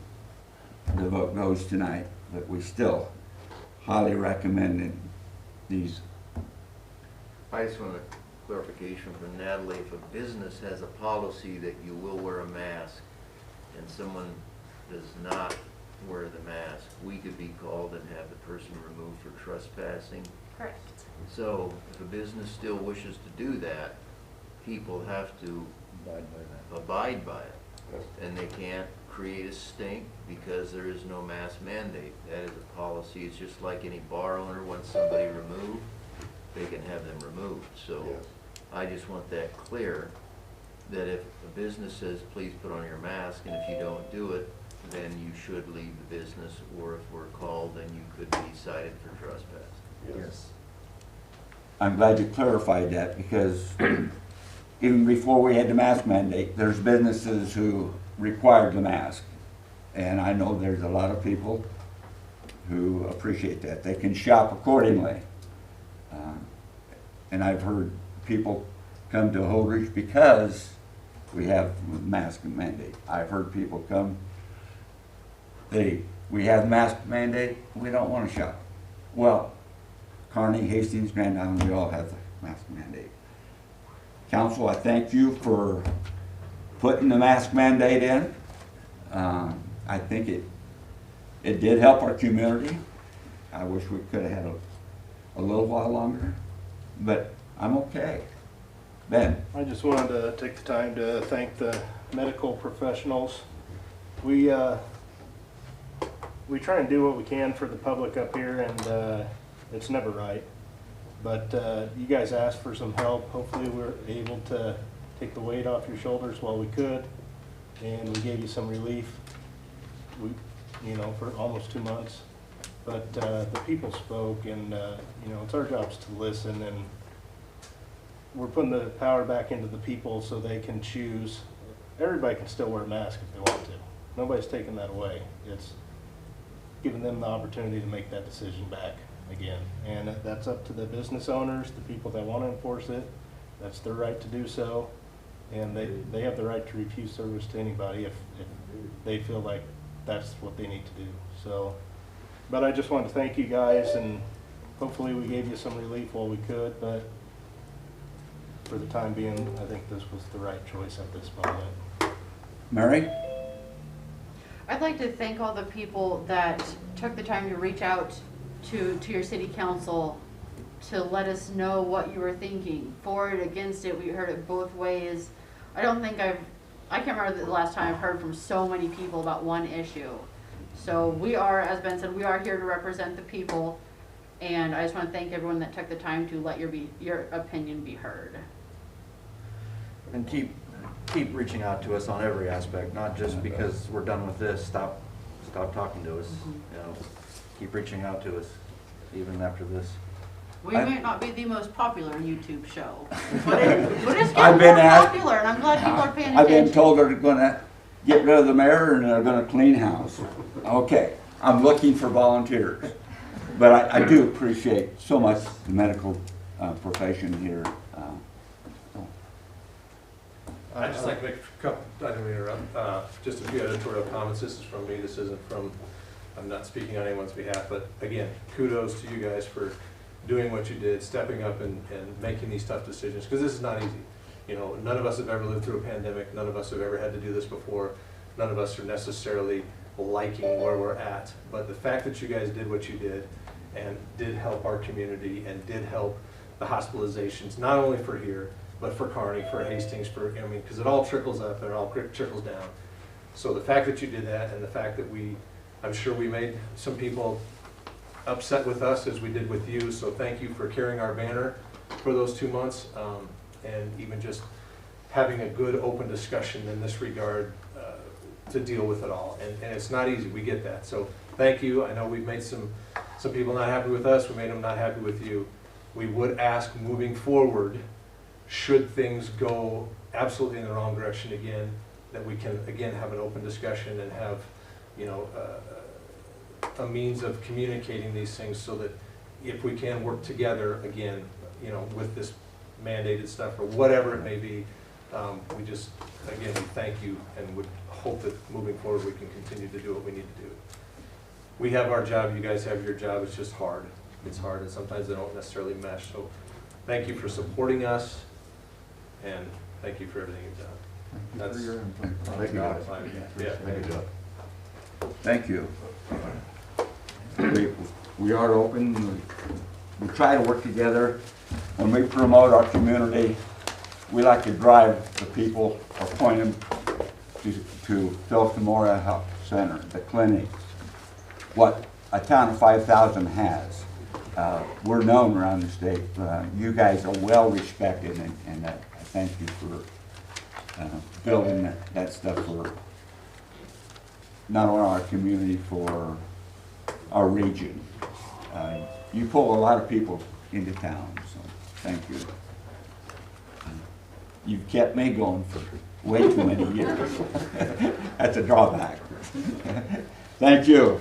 the vote goes tonight, but we still highly recommend these. I just want a clarification from Natalie. If a business has a policy that you will wear a mask and someone does not wear the mask, we could be called and have the person removed for trespassing. Correct. So if a business still wishes to do that, people have to abide by it. And they can't create a stink because there is no mask mandate. That is a policy. It's just like any bar owner wants somebody removed, they can have them removed. So I just want that clear, that if a business says, please put on your mask, and if you don't do it, then you should leave the business, or if we're called, then you could be cited for trespass. Yes. I'm glad you clarified that, because even before we had the mask mandate, there's businesses who required the mask. And I know there's a lot of people who appreciate that. They can shop accordingly. And I've heard people come to Holdrege because we have mask mandate. I've heard people come, we have mask mandate, we don't want to shop. Well, Kearney, Hastings, Grand Island, we all have the mask mandate. Council, I thank you for putting the mask mandate in. I think it did help our community. I wish we could have had a little while longer, but I'm okay. Ben? I just wanted to take the time to thank the medical professionals. We try and do what we can for the public up here, and it's never right. But you guys asked for some help. Hopefully we're able to take the weight off your shoulders while we could, and we gave you some relief. For almost 2 months. But the people spoke, and it's our jobs to listen, and we're putting the power back into the people so they can choose. Everybody can still wear a mask if they want to. Nobody's taking that away. It's giving them the opportunity to make that decision back again. And that's up to the business owners, the people that want to enforce it. That's their right to do so. And they have the right to refuse service to anybody if they feel like that's what they need to do. So, but I just want to thank you guys, and hopefully we gave you some relief while we could, but for the time being, I think this was the right choice at this moment. Mary? I'd like to thank all the people that took the time to reach out to your city council to let us know what you were thinking. For it, against it, we heard it both ways. I can't remember the last time I've heard from so many people about one issue. So we are, as Ben said, we are here to represent the people, and I just want to thank everyone that took the time to let your opinion be heard. And keep reaching out to us on every aspect, not just because we're done with this, stop talking to us. Keep reaching out to us, even after this. We might not be the most popular YouTube show, but it's I've getting been more asked- popular, and I'm glad people are paying I've been attention. told they're gonna get rid of the mayor and they're gonna clean house. Okay, I'm looking for volunteers. But I do appreciate so much the medical profession here. I'd just like to make a couple, I don't mean to interrupt, just a few editorial comments. This is from me, this isn't from, I'm not speaking on anyone's behalf, but again, kudos to you guys for doing what you did, stepping up and making these tough decisions, because this is not easy. You know, none of us have ever lived through a pandemic, none of us have ever had to do this before, none of us are necessarily liking where we're at, but the fact that you guys did what you did and did help our community and did help the hospitalizations, not only for here, but for Kearney, for Hastings, for, I mean, because it all trickles up and it all trickles down. So the fact that you did that and the fact that I'm sure we made some people upset with us as we did with you, so thank you for carrying our banner for those 2 months, and even just having a good open discussion in this regard to deal with it all. And it's not easy, we get that. So thank you. I know we've made some people not happy with us, we made them not happy with you. We would ask moving forward, should things go absolutely in the wrong direction again, that we can again have an open discussion and have, you know, a means of communicating these things so that if we can work together again, you know, with this mandated stuff or whatever it may be, we just, again, we thank you and would hope that moving forward we can continue to do what we need to do. We have our job, you guys have your job, it's just hard. It's hard and sometimes they don't necessarily mesh. So thank you for supporting us and thank you for everything you've done. Thank you for your input. Thank you. Yeah, thank you. Thank you. We are open, we try to work together. When we promote our community, we like to drive the people or point them to Phil Memorial Health Center, the clinic, what a town of 5,000 has. We're known around the state. You guys are well respected, and I thank you for building that stuff for not only our community, for our region. You pull a lot of people into town, so thank you. You've kept me going for way too many years. That's a drawback. Thank you.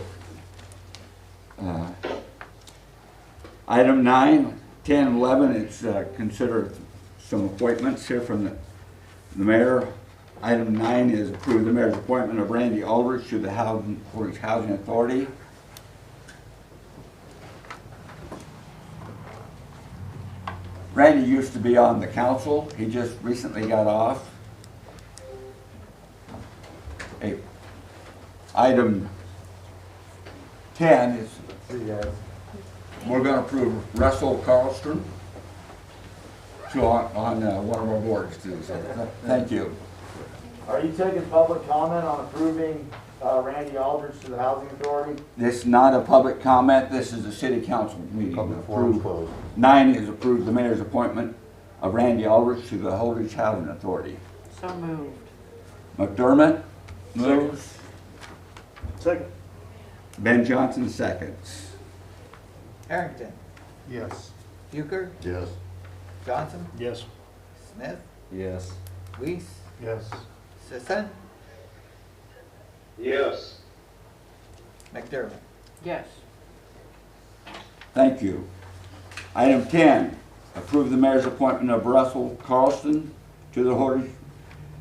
Item 9, 10, 11, it's considered some appointments here from the mayor. Item 9 is approve the mayor's appointment of Randy Aldrich to the Holdrege Housing Authority. Randy used to be on the council. He just recently got off. Hey, item 10 is we're going to approve Russell Carlston to on one of our boards too. So thank you. Are you taking public comment on approving Randy Aldrich to the Housing Authority? This is not a public comment. This is a city council meeting. Public forum closed. 9 is approved the mayor's appointment of Randy Aldrich to the Holdrege Housing Authority. So moved. McDermott moves. Second. Ben Johnson seconds. Harrington, Yes. Bucher, Yes. Johnson, Yes. Smith, Yes. Weiss, Yes. Sisson, Yes. McDermott. Yes. Thank you. Item 10, approve the mayor's appointment of Russell Carlston to the Holdrege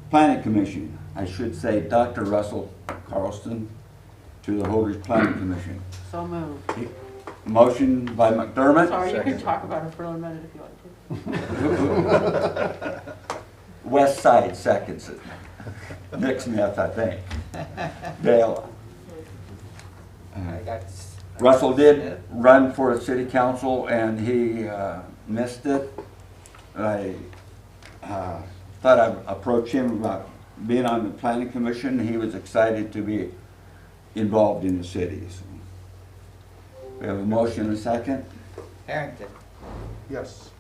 Planning Commission. I should say Dr. Russell Carlston to the Holdrege Planning Commission. So moved. Motion by McDermott. Sorry, you can talk about it for a minute if you want to. West Side seconds it. Nick Smith, I think. Dale. I got Russell did Smith. run for a city council and he missed it. I thought I'd approach him about being on the planning commission. He was excited to be involved in the cities. We have a motion and a second. Harrington, Yes.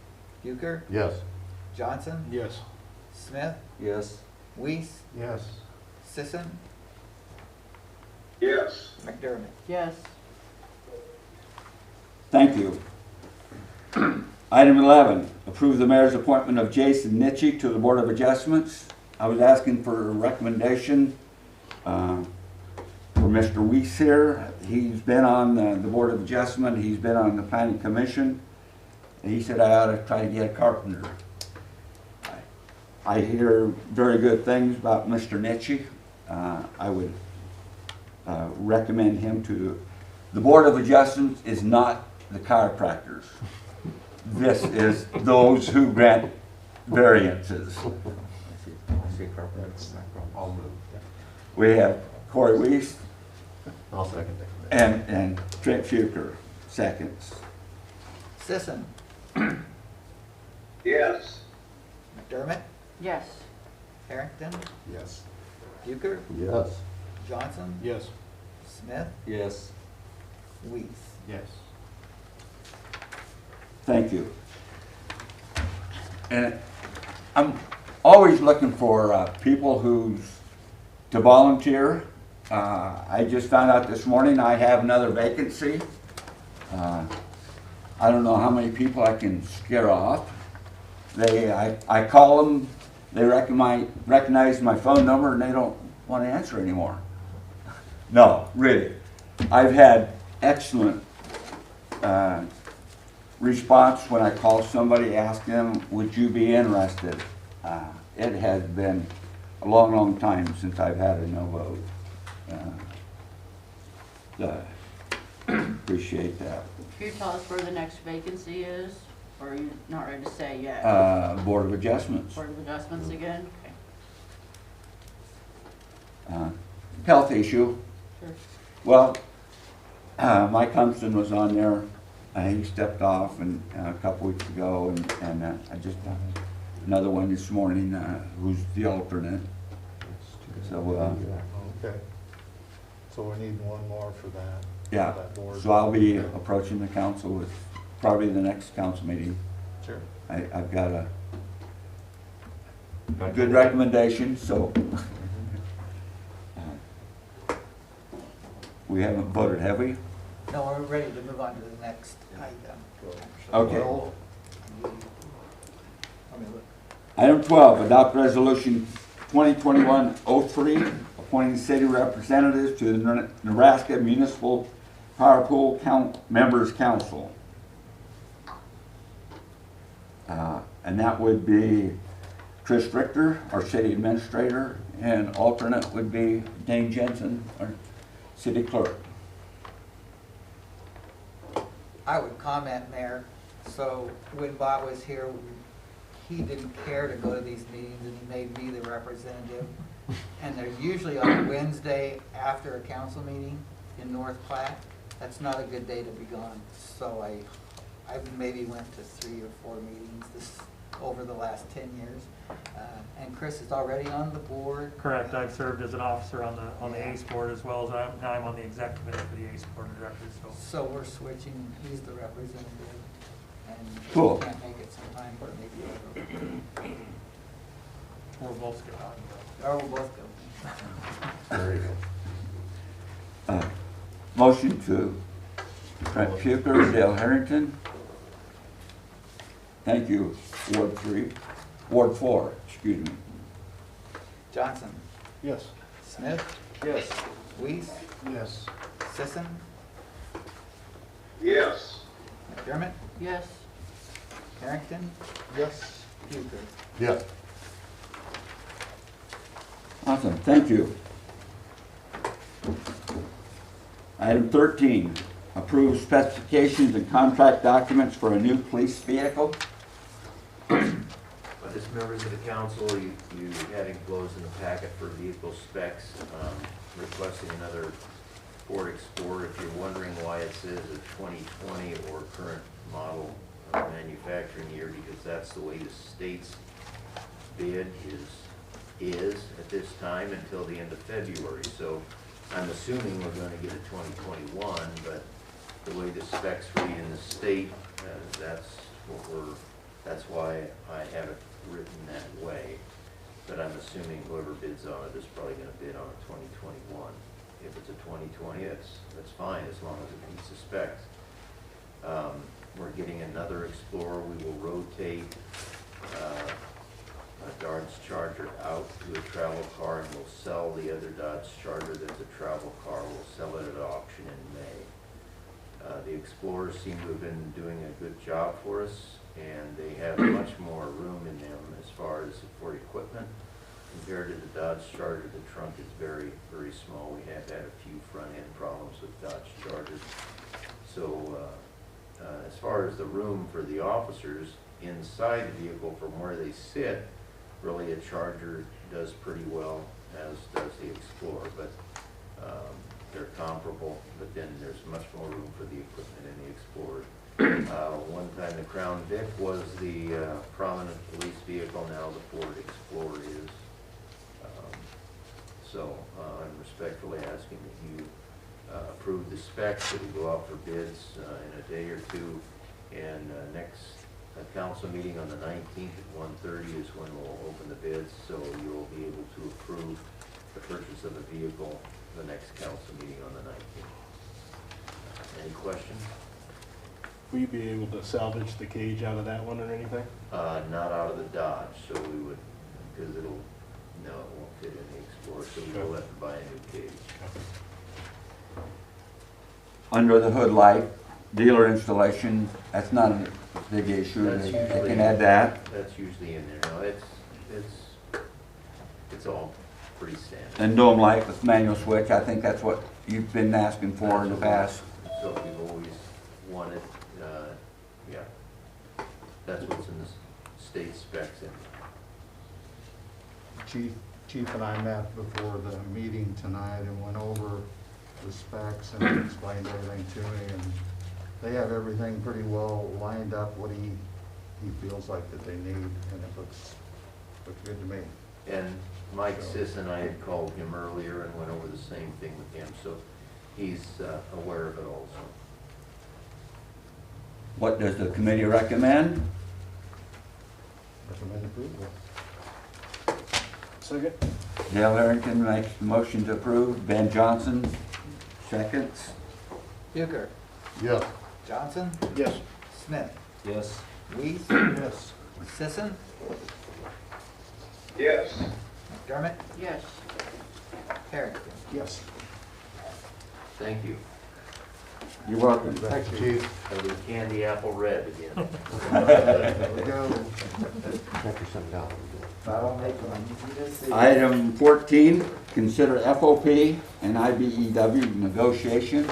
Bucher, Yes. Johnson, Yes. Smith, Yes. Weiss, Yes. Sisson, Yes. McDermott. Yes. Thank you. Item 11, approve the mayor's appointment of Jason Nitchie to the Board of Adjustments. I was asking for a recommendation for Mr. Weiss here. He's been on the Board of Adjustment, he's been on the Planning Commission. And he said I ought to try to get a carpenter. I hear very good things about Mr. Nitchie. I would recommend him to. The Board of Adjustments is not the chiropractors. This is those who grant variances. We have Corey Weiss. I'll second that. And Trent Fuker, seconds. Sisson, Yes. McDermott, Yes. Harrington, Yes. Bucher, Yes. Johnson, Yes. Smith, Yes. Weiss. Yes. Thank you. And I'm always looking for people to volunteer. I just found out this morning I have another vacancy. I don't know how many people I can scare off. I call them, they recognize my phone number and they don't want to answer anymore. No, really. I've had excellent response when I call somebody, ask them, would you be interested? It has been a long, long time since I've had a no vote. Appreciate that. Can you tell us where the next vacancy is, or are you not ready to say yet? Board of Adjustments. Board of Adjustments again? Okay. Health issue. Sure. Well, Mike Humpson was on there. He stepped off a couple weeks ago, and I just another one this morning who's the alternate. So Okay. So we need one more for that. yeah, for that board. so I'll be approaching the council with probably the next council meeting. Sure. I've got a good recommendation, so we haven't voted, have we? No, we're ready to move on to the next item. Okay. Well, Item 12, adopt resolution 2021-03, appointing city representatives to the Nebraska Municipal Power Pool Members Council. And that would be Chris Richter, our city administrator, and alternate would be Dane Jensen, our city clerk. I would comment, Mayor, so when Bob was here, he didn't care to go to these meetings and he made me the representative. And they're usually on Wednesday after a council meeting in North Platte. That's not a good day to be gone. So I maybe went to 3 or 4 meetings over the last 10 years. And Chris is already on the board. Correct, I've served as an officer on the ACE board as well as now I'm on the executive committee for the ACE board of directors, so. So we're switching, he's the representative. And Cool. he can't make it sometime, but maybe We'll both get on. or we'll both go. There you go. Motion to Trent Fuker, Dale Harrington. Thank you, Ward 4, excuse me. Johnson, Yes. Smith, Yes. Weiss, Yes. Sisson, yes. McDermott, Yes. Harrington, Yes. Bucher. Yes. Awesome, thank you. Item 13, approve specifications and contract documents for a new police vehicle. Just members of the council, you had enclosed in the packet for vehicle specs, requesting another Ford Explorer. If you're wondering why it says a 2020 or current model of manufacturing year, because that's the way the state's bid is at this time until the end of February. So I'm assuming we're going to get a 2021, but the way the specs read in the state, that's why I have it written that way. But I'm assuming whoever bids on it is probably going to bid on a 2021. If it's a 2020, that's fine as long as it meets the specs. We're getting another Explorer. We will rotate a Dodge Charger out to a travel car, and we'll sell the other Dodge Charger that's a travel car. We'll sell it at auction in May. The Explorers seem to have been doing a good job for us, and they have much more room in them as far as for equipment. Compared to the Dodge Charger, the trunk is very, very small. We have had a few front-end problems with Dodge Chargers. So as far as the room for the officers inside the vehicle from where they sit, really a Charger does pretty well, as does the Explorer, but they're comparable, but then there's much more room for the equipment in the Explorer. One time the Crown Vic was the prominent police vehicle, now the Ford Explorer is. So I'm respectfully asking that you approve the specs, that we go out for bids in a day or two, and next council meeting on the 19th at 1:30 is when we'll open the bids, so you'll be able to approve the purchase of a vehicle the next council meeting on the 19th. Any questions? Will you be able to salvage the cage out of that one or anything? Not out of the Dodge, so we would, because it won't fit in the Explorer, so we will have to buy a new cage. Under the hood light, dealer installation, that's not a big issue. That's They usually- can add that. That's usually in there. No, it's all pretty standard. And dome light with manual switch, I think that's what you've been asking for in the past. So we've always wanted, yeah, that's what's in the state specs. Chief and I met before the meeting tonight and went over the specs and explained everything to me, and they have everything pretty well lined up, what he feels like that they need, and it looks good to me. And Mike Sis and I had called him earlier and went over the same thing with him, so he's aware of it also. What does the committee recommend? Recommend approval. Second? Dale Harrington makes the motion to approve. Ben Johnson seconds. Euchre. Yes. Johnson. Yes. Smith. Yes. Weiss. Yes. Sisson. Yes. McDermott. Yes. Harrington. Yes. Thank you. You're welcome. Thanks, Chief. So the candy apple red again. There we go. That'll make them easy to see. Item 14, consider FOP and IBEW negotiations.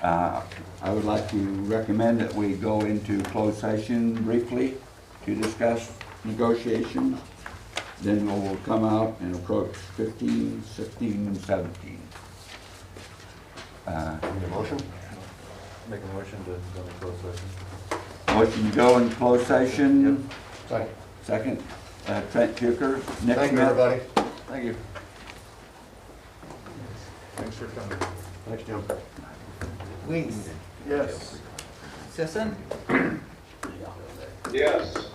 I would like to recommend that we go into closed session briefly to discuss negotiations. Then we'll come out and approach 15, 16, and 17. Need a motion? Make a motion to go into closed session. Motion to go in closed session. Second. Second, Trent Euchre. Nick Thank you, Smith. everybody. Thank you. Thanks for coming. Thanks, Jim. Weiss. Yes. Sisson. Yes.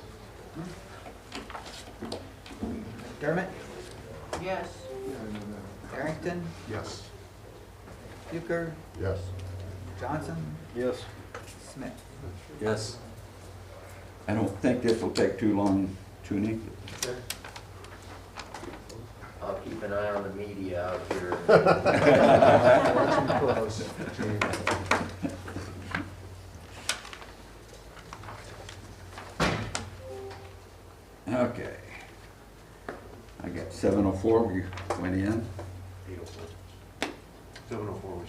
McDermott. Yes. Harrington. Yes. Euchre. Yes. Johnson. Yes. Smith. Yes. I don't think this will take too long, Toonie. I'll keep an eye on the media out here. Watching close, Chief. Okay. I got 7:04, we went in. 7:04.